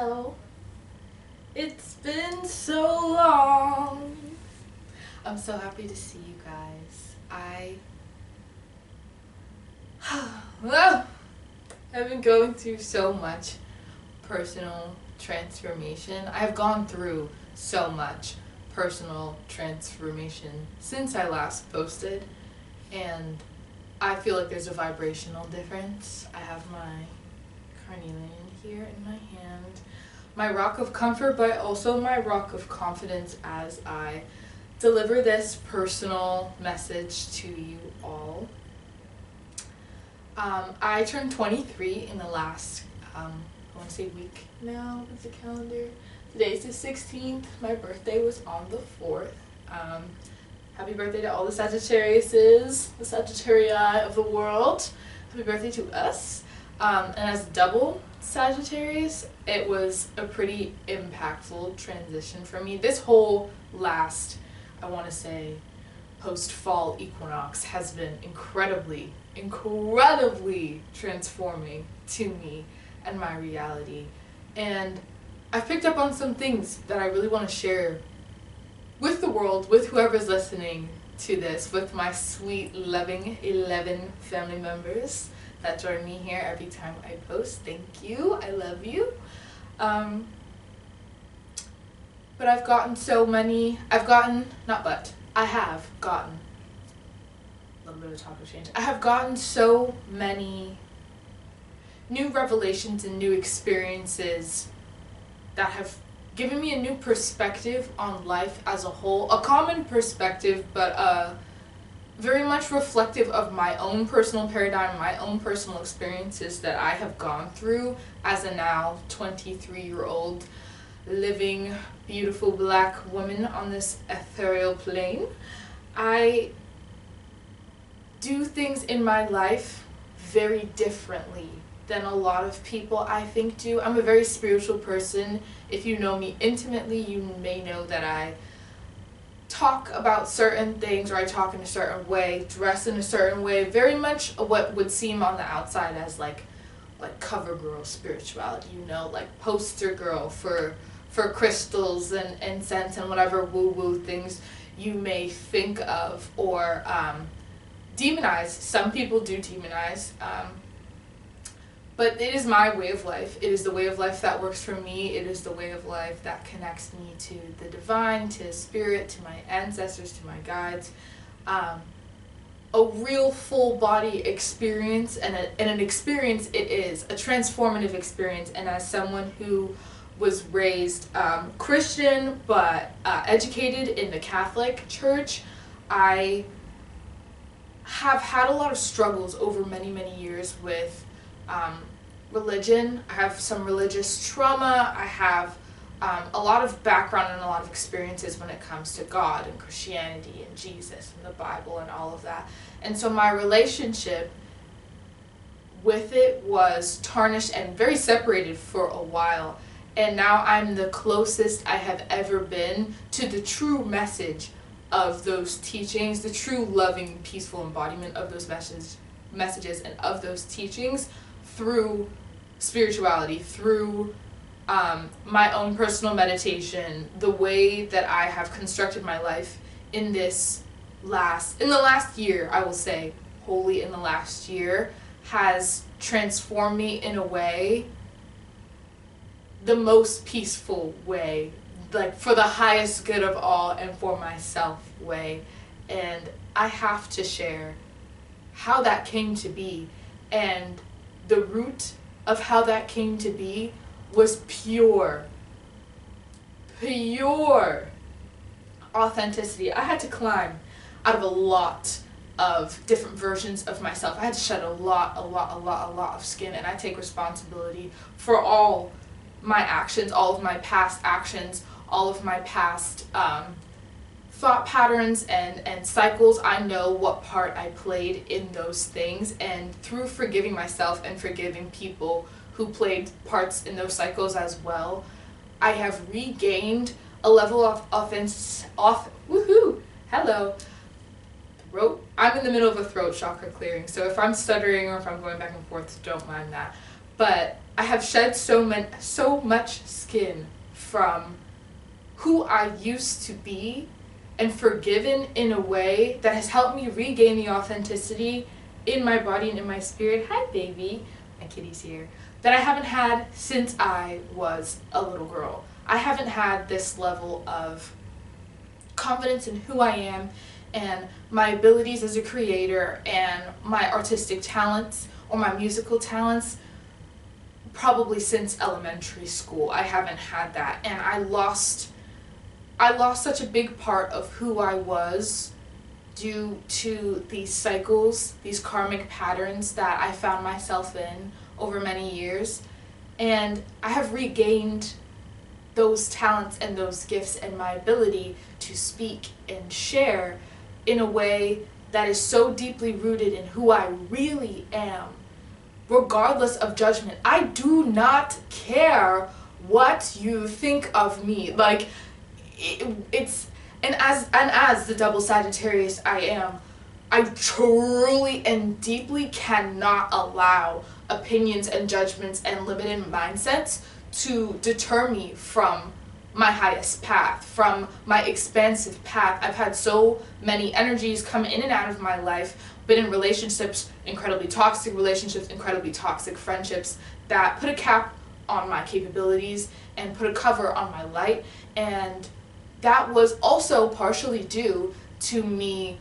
Hello. It's been so long. I'm so happy to see you guys. I've been going through so much personal transformation. I've gone through so much personal transformation since I last posted, and I feel like there's a vibrational difference. I have my carnelian here in my hand, my rock of comfort, but also my rock of confidence as I deliver this personal message to you all. I turned 23 in the last, I want to say week now. What's the calendar? Today's the 16th. My birthday was on the 4th. Happy birthday to all the Sagittariuses, the Sagittarii of the world. Happy birthday to us. And as double Sagittarius, it was a pretty impactful transition for me. This whole last, I want to say, post-fall equinox has been incredibly transforming to me and my reality. And I've picked up on some things that I really want to share with the world, with whoever's listening to this, with my sweet, loving 11 family members that join me here every time I post. Thank you. I love you. But I have gotten, a little bit of talk of change. I have gotten so many new revelations and new experiences that have given me a new perspective on life as a whole. A common perspective, but very much reflective of my own personal paradigm, my own personal experiences that I have gone through as a now 23-year-old living, beautiful black woman on this ethereal plane. I do things in my life very differently than a lot of people I think do. I'm a very spiritual person. If you know me intimately, you may know that I talk about certain things, or I talk in a certain way, dress in a certain way, very much what would seem on the outside as like cover girl spirituality, like poster girl for crystals and incense and whatever woo-woo things you may think of, or demonize. Some people do demonize, but it is my way of life. It is the way of life that works for me. It is the way of life that connects me to the divine, to spirit, to my ancestors, to my guides. A real full body experience, and an experience it is, a transformative experience. And as someone who was raised Christian but educated in the Catholic Church, I have had a lot of struggles over many years with religion. I have some religious trauma. I have a lot of background and a lot of experiences when it comes to God and Christianity and Jesus and the Bible and all of that. And so my relationship with it was tarnished and very separated for a while. And now I'm the closest I have ever been to the true message of those teachings, the true loving, peaceful embodiment of those messages and of those teachings through spirituality, through my own personal meditation, the way that I have constructed my life in the last year, I will say, wholly in the last year, has transformed me in a way, the most peaceful way, like for the highest good of all and for myself way. And I have to share how that came to be. And the root of how that came to be was pure authenticity. I had to climb out of a lot of different versions of myself. I had to shed a lot of skin, and I take responsibility for all my actions, all of my past actions, all of my past thought patterns and cycles. I know what part I played in those things, and through forgiving myself and forgiving people who played parts in those cycles as well, I have regained a level of throat. I'm in the middle of a throat chakra clearing, so if I'm stuttering or if I'm going back and forth, don't mind that. But I have shed so much skin from who I used to be and forgiven in a way that has helped me regain the authenticity in my body and in my spirit. Hi, baby. My kitty's here. That I haven't had since I was a little girl. I haven't had this level of confidence in who I am and my abilities as a creator and my artistic talents or my musical talents probably since elementary school. I haven't had that, and I lost such a big part of who I was due to these cycles, these karmic patterns that I found myself in over many years. And I have regained those talents and those gifts and my ability to speak and share in a way that is so deeply rooted in who I really am, regardless of judgment. I do not care what you think of me. Like, it's and as the double Sagittarius I am, I truly and deeply cannot allow opinions and judgments and limited mindsets to deter me from my highest path, from my expansive path. I've had so many energies come in and out of my life, been in relationships, incredibly toxic relationships, incredibly toxic friendships that put a cap on my capabilities and put a cover on my light. And that was also partially due to me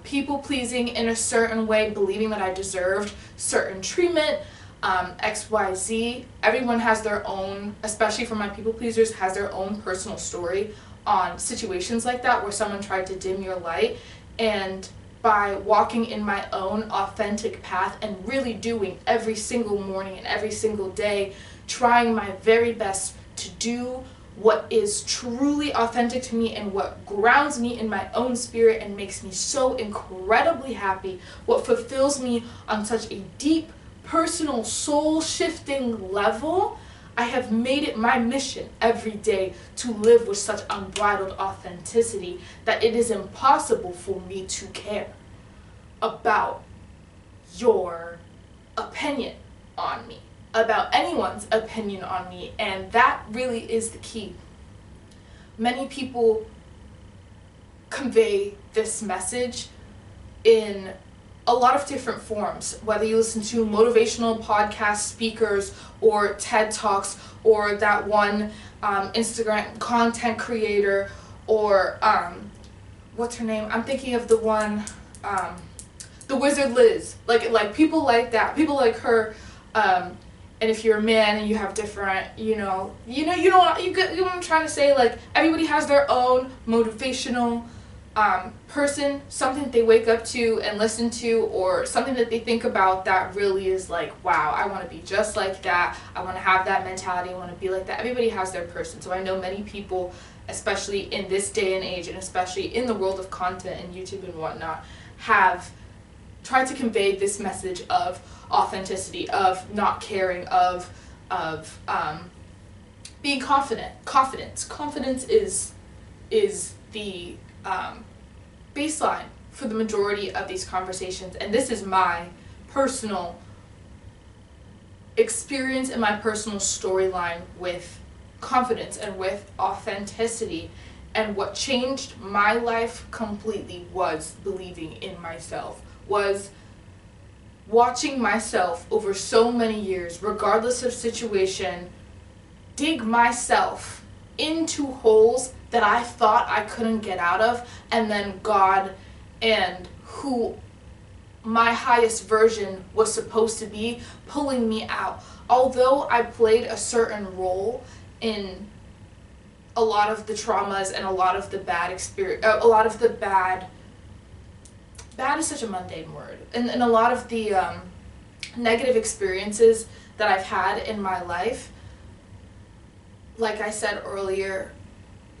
people pleasing in a certain way, believing that I deserved certain treatment, XYZ. Everyone has their own, especially for my people pleasers, has their own personal story on situations like that where someone tried to dim your light. And by walking in my own authentic path and really doing every single morning and every single day, trying my very best to do what is truly authentic to me and what grounds me in my own spirit and makes me so incredibly happy, what fulfills me on such a deep, personal, soul-shifting level, I have made it my mission every day to live with such unbridled authenticity that it is impossible for me to care about your opinion on me, about anyone's opinion on me. And that really is the key. Many people convey this message in a lot of different forms, whether you listen to motivational podcast speakers or TED Talks or that one Instagram content creator or what's her name? I'm thinking of the one, the Wizard Liz. Like people like that, people like her. And if you're a man and you have different, you know what I'm trying to say. Like, everybody has their own motivational person, something that they wake up to and listen to, or something that they think about that really is like, wow, I want to be just like that. I want to have that mentality. I want to be like that. Everybody has their person. So I know many people, especially in this day and age, and especially in the world of content and YouTube and whatnot, have tried to convey this message of authenticity, of not caring, of being confident. Confidence is the baseline for the majority of these conversations, and this is my personal experience and my personal storyline with confidence and with authenticity. And what changed my life completely was believing in myself, was watching myself over so many years, regardless of situation, dig myself into holes that I thought I couldn't get out of, and then God and who my highest version was supposed to be pulling me out. Although I played a certain role in a lot of the traumas and a lot of the bad bad is such a mundane word, and a lot of the negative experiences that I've had in my life, like I said earlier,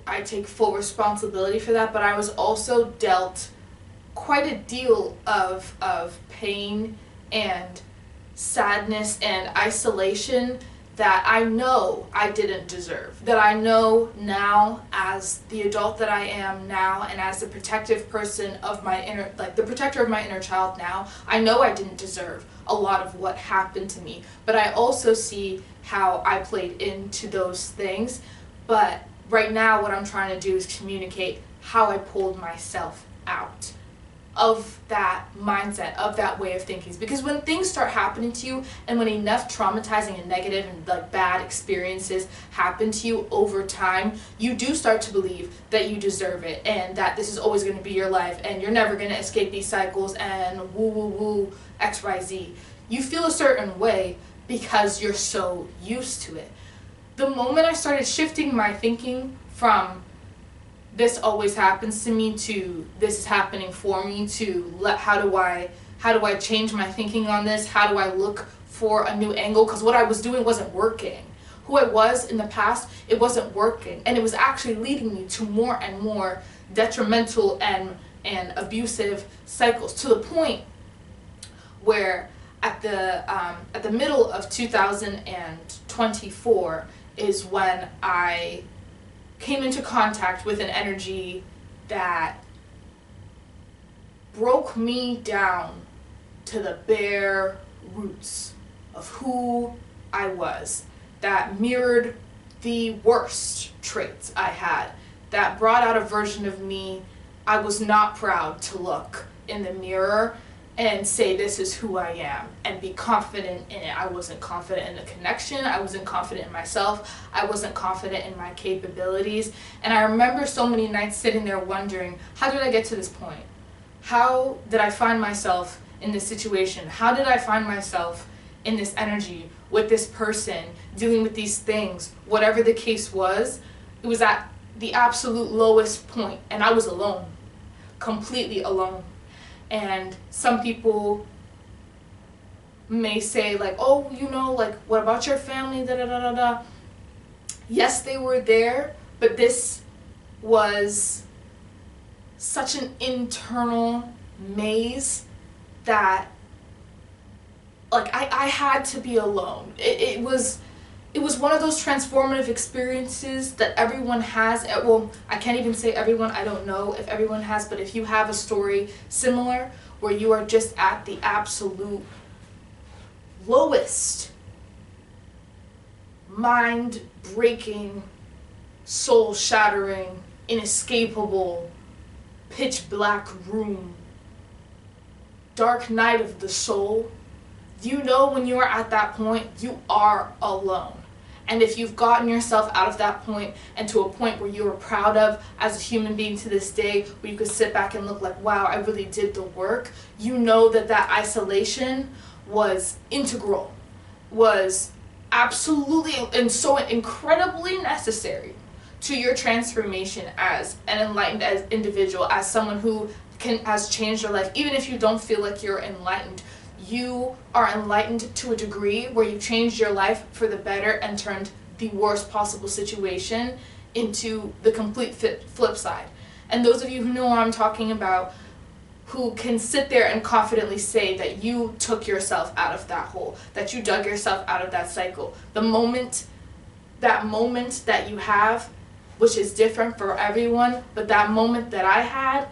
I take full responsibility for that, but I was also dealt quite a deal of pain and sadness and isolation that I know I didn't deserve, that I know now as the adult that I am now, and as the protective person of my inner, like the protector of my inner child now, I know I didn't deserve a lot of what happened to me, but I also see how I played into those things. But right now what I'm trying to do is communicate how I pulled myself out of that mindset, of that way of thinking. Because when things start happening to you, and when enough traumatizing and negative and like bad experiences happen to you over time, you do start to believe that you deserve it, and that this is always going to be your life, and you're never going to escape these cycles, and woo woo woo XYZ. You feel a certain way because you're so used to it. The moment I started shifting my thinking from this always happens to me to this is happening for me to how do I change my thinking on this? How do I look for a new angle? Because what I was doing wasn't working. Who I was in the past, it wasn't working, and it was actually leading me to more and more detrimental and abusive cycles, to the point where at the middle of 2024 is when I came into contact with an energy that broke me down to the bare roots of who I was, that mirrored the worst traits I had, that brought out a version of me I was not proud to look in the mirror and say this is who I am and be confident in it. I wasn't confident in the connection, I wasn't confident in myself, I wasn't confident in my capabilities. And I remember so many nights sitting there wondering, how did I get to this point? How did I find myself in this situation? How did I find myself in this energy with this person, dealing with these things? Whatever the case was, it was at the absolute lowest point, and I was alone, completely alone. And some people may say like, oh, you know, like, what about your family, da da da da da. Yes, they were there, but this was such an internal maze that like I had to be alone. It was one of those transformative experiences that everyone has. Well, I can't even say everyone, I don't know if everyone has, but if you have a story similar where you are just at the absolute lowest, mind-breaking, soul-shattering, inescapable, pitch-black room, dark night of the soul, you know when you are at that point, you are alone. And if you've gotten yourself out of that point and to a point where you are proud of as a human being to this day, where you could sit back and look like, wow, I really did the work, you know that that isolation was integral, was absolutely and so incredibly necessary to your transformation as an enlightened as individual, as someone who has changed your life. Even if you don't feel like you're enlightened, you are enlightened to a degree where you changed your life for the better and turned the worst possible situation into the complete flip side. And those of you who know what I'm talking about, who can sit there and confidently say that you took yourself out of that hole, that you dug yourself out of that cycle. That moment that you have, which is different for everyone, but that moment that I had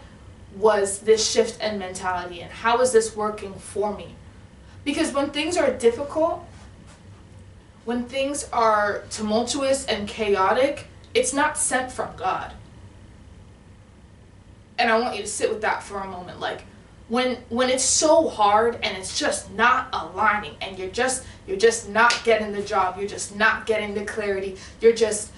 was this shift in mentality. And how is this working for me? Because when things are difficult, when things are tumultuous and chaotic, it's not sent from God. And I want you to sit with that for a moment. Like, when it's so hard and it's just not aligning, and you're just not getting the job, you're just not getting the clarity, you're just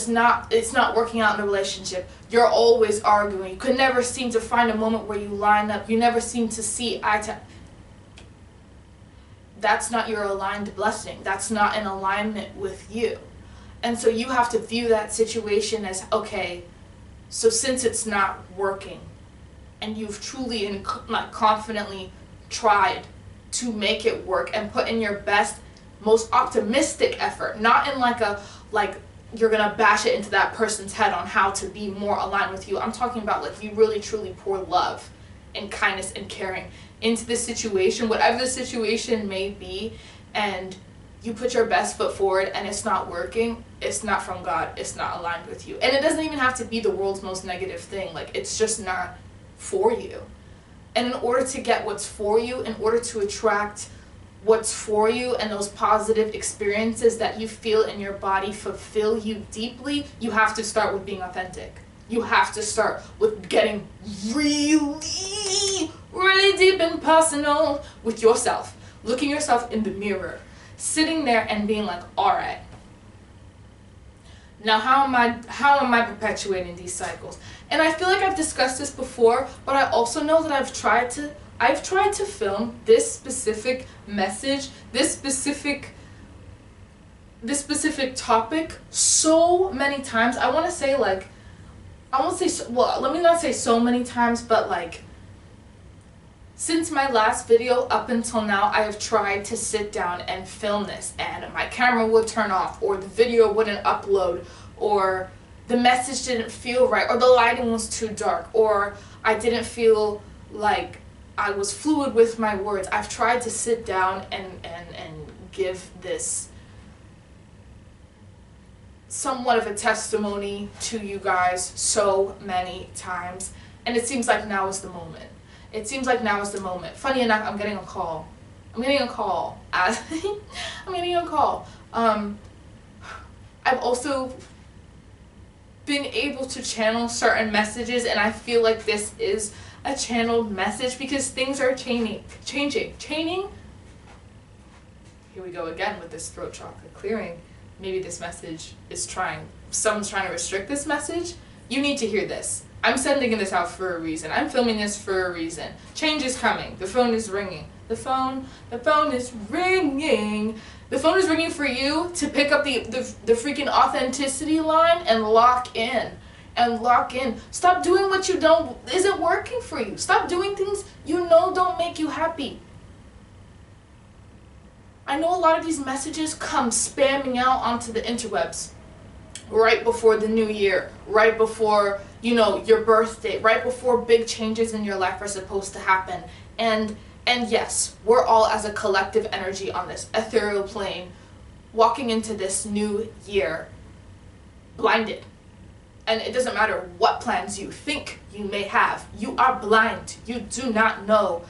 not, it's not working out in the relationship, you're always arguing, you could never seem to find a moment where you line up, you never seem to see eye to. That's not your aligned blessing. That's not in alignment with you. And so you have to view that situation as, okay, so since it's not working, and you've truly and confidently tried to make it work and put in your best, most optimistic effort, not in like you're gonna bash it into that person's head on how to be more aligned with you. I'm talking about like you really truly pour love and kindness and caring into the situation, whatever the situation may be, and you put your best foot forward and it's not working, it's not from God, it's not aligned with you. And it doesn't even have to be the world's most negative thing. Like, it's just not for you. And in order to get what's for you, in order to attract what's for you and those positive experiences that you feel in your body fulfill you deeply, you have to start with being authentic. You have to start with getting really, really deep and personal with yourself. Looking yourself in the mirror. Sitting there and being like, all right, now how am I perpetuating these cycles? And I feel like I've discussed this before, but I also know that I've tried to film this specific message, this specific topic so many times. I want to say, let me not say so many times, but like, since my last video up until now, I have tried to sit down and film this, and my camera would turn off, or the video wouldn't upload, or the message didn't feel right, or the lighting was too dark, or I didn't feel like I was fluid with my words. I've tried to sit down and give this somewhat of a testimony to you guys so many times, and it seems like now is the moment. It seems like now is the moment. Funny enough, I'm getting a call. I'm getting a call. I've also been able to channel certain messages, and I feel like this is a channeled message because things are changing. Here we go again with this throat chakra clearing. Maybe this message is someone's trying to restrict this message. You need to hear this. I'm sending this out for a reason. I'm filming this for a reason. Change is coming. The phone is ringing. The phone is ringing. The phone is ringing for you to pick up the freaking authenticity line and lock in. Stop doing what you don't isn't working for you. Stop doing things you know don't make you happy. I know a lot of these messages come spamming out onto the interwebs right before the new year, right before, your birthday, right before big changes in your life are supposed to happen. And yes, we're all as a collective energy on this ethereal plane walking into this new year blinded. And it doesn't matter what plans you think you may have. You are blind. You do not know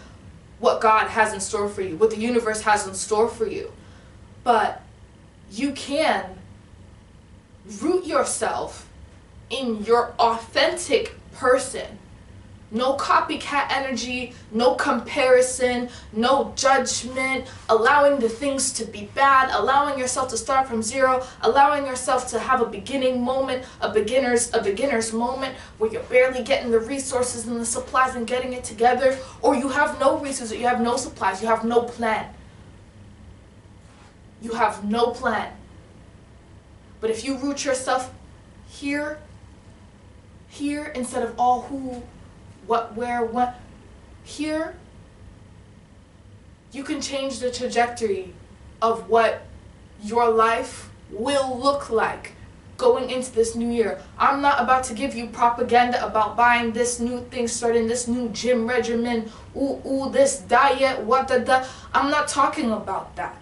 what God has in store for you, what the universe has in store for you. But you can root yourself in your authentic person. No copycat energy, no comparison, no judgment, allowing the things to be bad, allowing yourself to start from zero, allowing yourself to have a beginning moment, a beginner's moment where you're barely getting the resources and the supplies and getting it together, or you have no resources, you have no supplies, you have no plan. You have no plan. But if you root yourself here, instead of all who, what, where, what, here, you can change the trajectory of what your life will look like going into this new year. I'm not about to give you propaganda about buying this new thing, starting this new gym regimen, this diet, what. I'm not talking about that.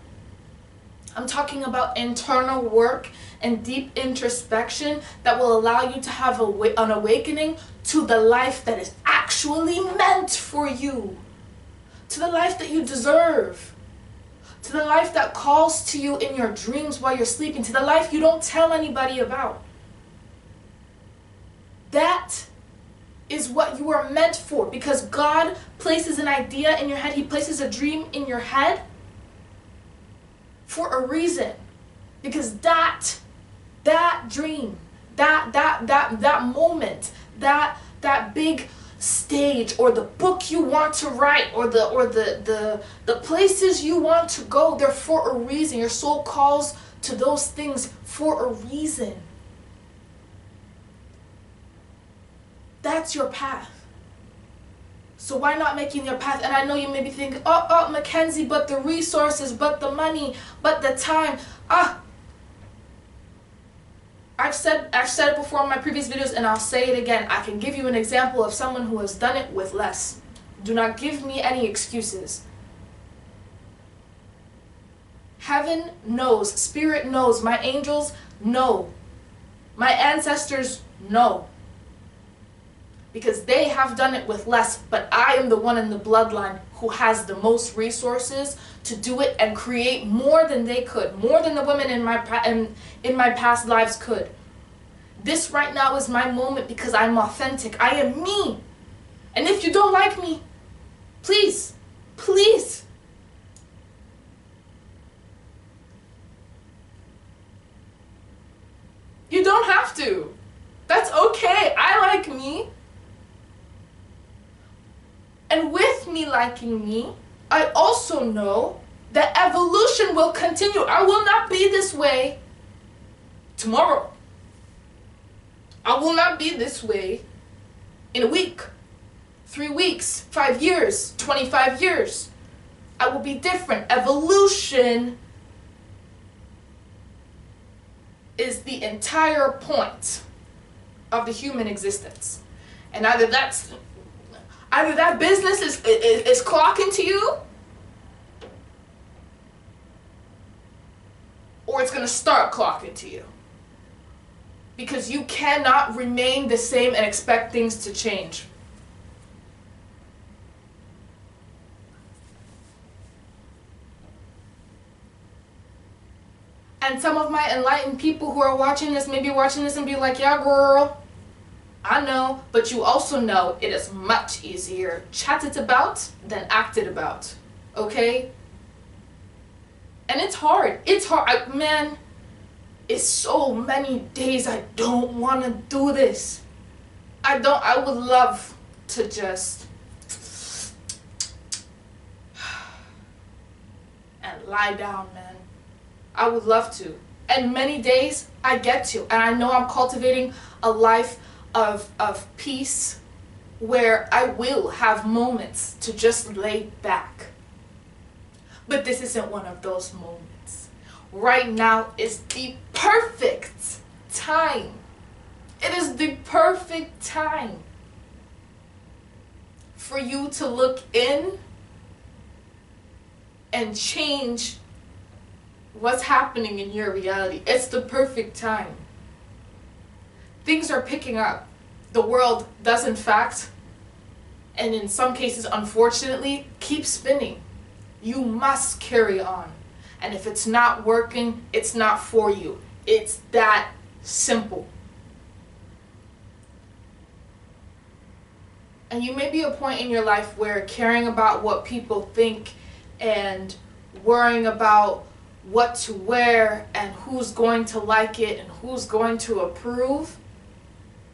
I'm talking about internal work and deep introspection that will allow you to have an awakening to the life that is actually meant for you, to the life that you deserve, to the life that calls to you in your dreams while you're sleeping, to the life you don't tell anybody about. That is what you are meant for, because God places an idea in your head. He places a dream in your head for a reason, because that dream, that moment, that big stage, or the book you want to write, or the places you want to go, they're for a reason. Your soul calls to those things for a reason. That's your path. So why not making your path? And I know you may be thinking, oh, Mackenzie, but the resources, but the money, but the time. I've said it before in my previous videos, and I'll say it again. I can give you an example of someone who has done it with less. Do not give me any excuses. Heaven knows, spirit knows, my angels know, my ancestors know. Because they have done it with less, but I am the one in the bloodline who has the most resources to do it and create more than they could, more than the women in my past lives could. This right now is my moment because I'm authentic. I am me. And if you don't like me, please, please, you don't have to. That's okay. I like me. And with me liking me, I also know that evolution will continue. I will not be this way tomorrow. I will not be this way in a week, 3 weeks, 5 years, 25 years. I will be different. Evolution is the entire point of the human existence. And either that business is clocking to you, or it's going to start clocking to you. Because you cannot remain the same and expect things to change. And some of my enlightened people who are watching this may be watching this and be like, yeah, girl, I know, but you also know it is much easier chatted about than acted about, okay? And it's hard. It's hard. Man, it's so many days I don't want to do this. I would love to just and lie down, man. I would love to. And many days I get to. And I know I'm cultivating a life of peace where I will have moments to just lay back. But this isn't one of those moments. Right now is the perfect time. It is the perfect time for you to look in and change what's happening in your reality. It's the perfect time. Things are picking up. The world does in fact, and in some cases unfortunately, keep spinning. You must carry on. And if it's not working, it's not for you. It's that simple. And you may be a point in your life where caring about what people think and worrying about what to wear and who's going to like it and who's going to approve,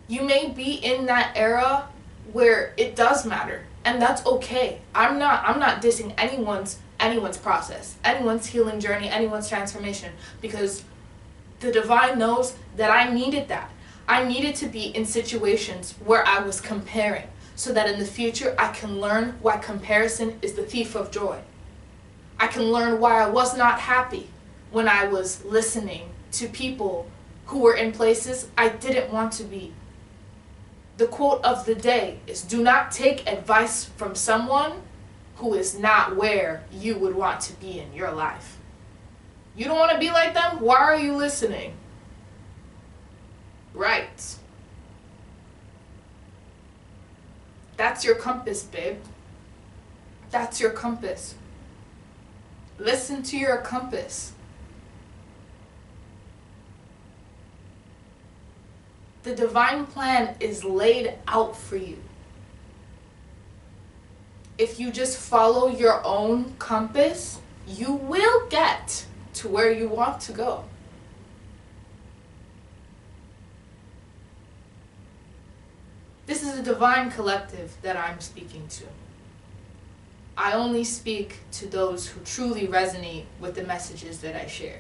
you may be in that era where it does matter, and that's okay. I'm not dissing anyone's process, anyone's healing journey, anyone's transformation, because the divine knows that I needed that. I needed to be in situations where I was comparing, so that in the future I can learn why comparison is the thief of joy. I can learn why I was not happy when I was listening to people who were in places I didn't want to be. The quote of the day is, do not take advice from someone who is not where you would want to be in your life. You don't want to be like them? Why are you listening? Right. That's your compass, babe. That's your compass. Listen to your compass. The divine plan is laid out for you. If you just follow your own compass, you will get to where you want to go. This is a divine collective that I'm speaking to. I only speak to those who truly resonate with the messages that I share.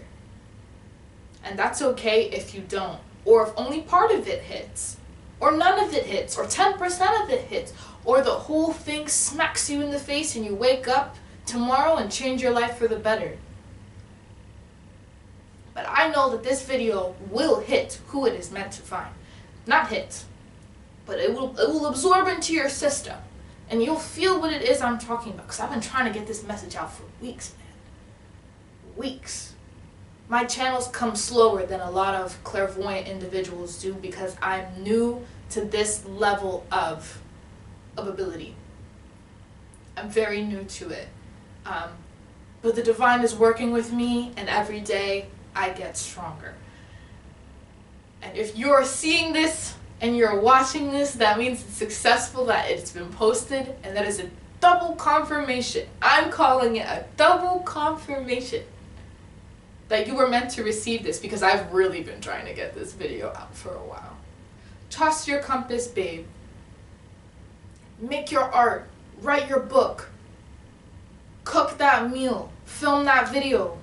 And that's okay if you don't, or if only part of it hits, or none of it hits, or 10% of it hits, or the whole thing smacks you in the face and you wake up tomorrow and change your life for the better. But I know that this video will hit who it is meant to find. Not hit, but it will absorb into your system. And you'll feel what it is I'm talking about. Because I've been trying to get this message out for weeks, man. weeks. My channels come slower than a lot of clairvoyant individuals do because I'm new to this level of ability. I'm very new to it. But the divine is working with me, and every day I get stronger. And if you're seeing this and you're watching this, that means it's successful, that it's been posted, and that is a double confirmation. I'm calling it a double confirmation that you were meant to receive this, because I've really been trying to get this video out for a while. Trust your compass, babe. Make your art. Write your book. Cook that meal. Film that video.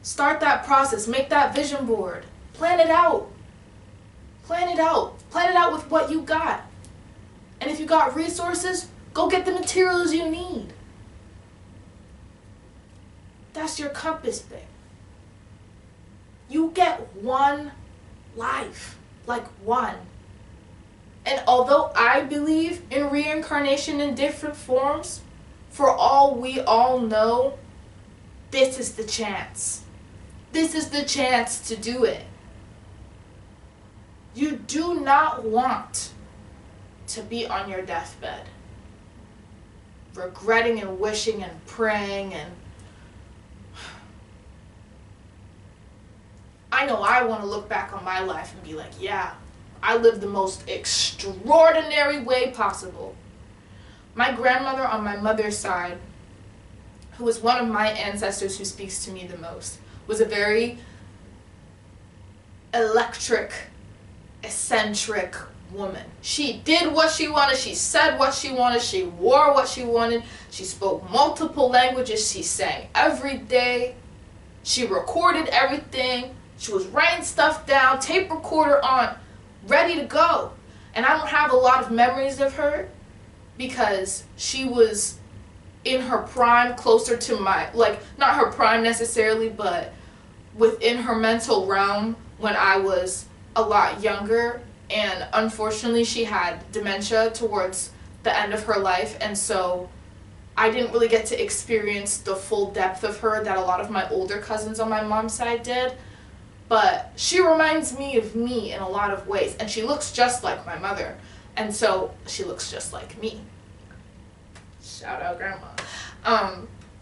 Start that process. Make that vision board. Plan it out. Plan it out. Plan it out with what you got. And if you got resources, go get the materials you need. That's your compass, babe. You get one life. Like one. And although I believe in reincarnation in different forms, for all we all know, this is the chance. This is the chance to do it. You do not want to be on your deathbed, regretting and wishing and praying and... I know I want to look back on my life and be like, yeah, I lived the most extraordinary way possible. My grandmother on my mother's side, who was one of my ancestors who speaks to me the most, was a very electric, eccentric woman. She did what she wanted, she said what she wanted, she wore what she wanted, she spoke multiple languages, she sang every day, she recorded everything, she was writing stuff down, tape recorder on, ready to go. And I don't have a lot of memories of her because she was in her prime, closer to my, like, not her prime necessarily, but within her mental realm when I was a lot younger. And unfortunately she had dementia towards the end of her life, and so I didn't really get to experience the full depth of her that a lot of my older cousins on my mom's side did. But she reminds me of me in a lot of ways, and she looks just like my mother, and so she looks just like me. Shout out grandma.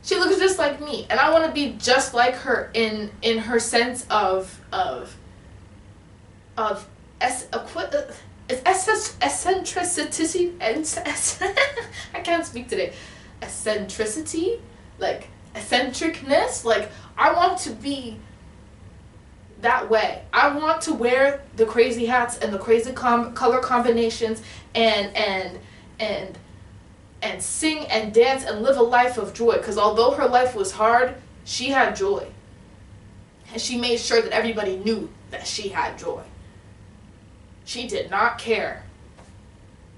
She looks just like me, and I want to be just like her in her sense of eccentricity. I can't speak today. Eccentricity, like eccentricness. Like, I want to be that way. I want to wear the crazy hats and the crazy color combinations and sing and dance and live a life of joy. Because although her life was hard, she had joy. And she made sure that everybody knew that she had joy. She did not care.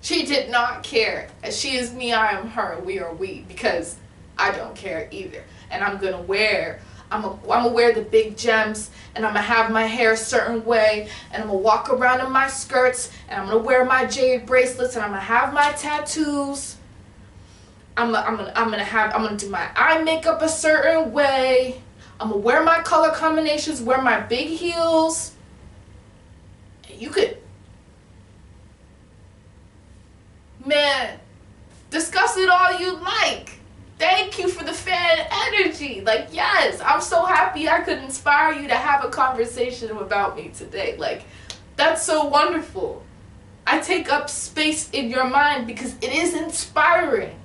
She did not care. As she is me, I am her, we are we. Because I don't care either. And I'm gonna wear the big gems, and I'm gonna have my hair a certain way, and I'm gonna walk around in my skirts, and I'm gonna wear my jade bracelets, and I'm gonna have my tattoos. I'm gonna do my eye makeup a certain way. I'm gonna wear my color combinations, wear my big heels. And you could, man, discuss it all you like. Thank you for the fan energy. Like, yes, I'm so happy I could inspire you to have a conversation about me today. Like, that's so wonderful. I take up space in your mind because it is inspiring,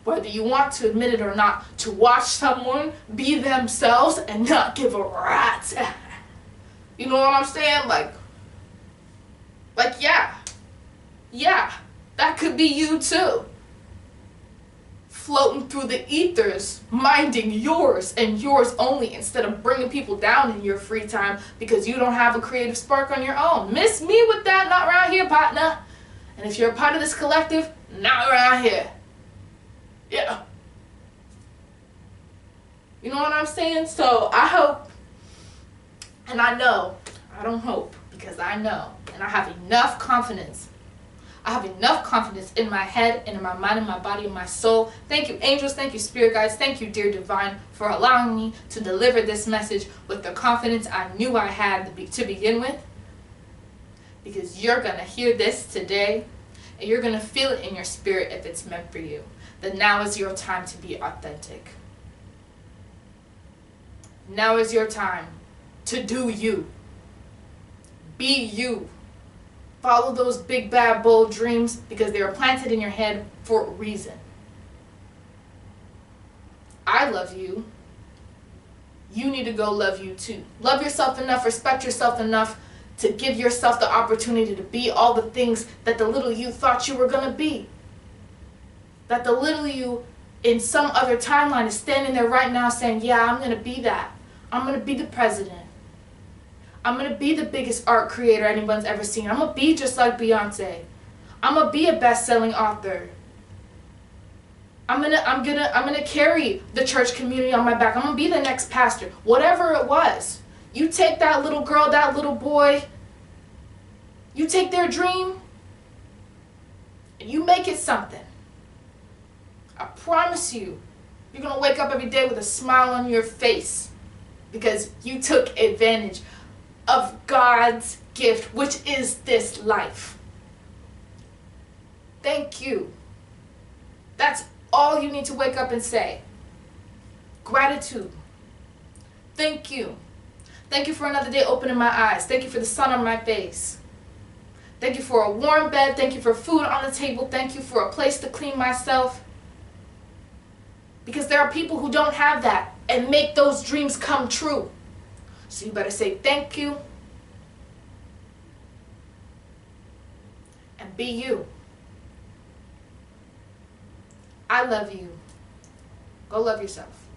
whether you want to admit it or not, to watch someone be themselves and not give a rat's. You know what I'm saying? Like, yeah, that could be you too. Floating through the ethers, minding yours and yours only, instead of bringing people down in your free time because you don't have a creative spark on your own. Miss me with that, not around here, partner. And if you're a part of this collective, not around here. Yeah. You know what I'm saying? So I hope, and I know, I don't hope, because I know, and I have enough confidence. I have enough confidence in my head and in my mind and my body and my soul. Thank you, angels. Thank you, spirit guides. Thank you, dear divine, for allowing me to deliver this message with the confidence I knew I had to begin with. Because you're going to hear this today, and you're going to feel it in your spirit if it's meant for you. That now is your time to be authentic. Now is your time to do you. Be you. Follow those big, bad, bold dreams because they are planted in your head for a reason. I love you. You need to go love you too. Love yourself enough, respect yourself enough to give yourself the opportunity to be all the things that the little you thought you were going to be. That the little you in some other timeline is standing there right now saying, yeah, I'm going to be that. I'm going to be the president. I'm going to be the biggest art creator anyone's ever seen. I'm going to be just like Beyonce. I'm going to be a best-selling author. I'm gonna carry the church community on my back. I'm going to be the next pastor. Whatever it was. You take that little girl, that little boy, you take their dream, and you make it something. I promise you, you're going to wake up every day with a smile on your face because you took advantage of God's gift, which is this life. Thank you. That's all you need to wake up and say. Gratitude. Thank you. Thank you for another day opening my eyes. Thank you for the sun on my face. Thank you for a warm bed. Thank you for food on the table. Thank you for a place to clean myself. Because there are people who don't have that and make those dreams come true. So you better say thank you and be you. I love you. Go love yourself.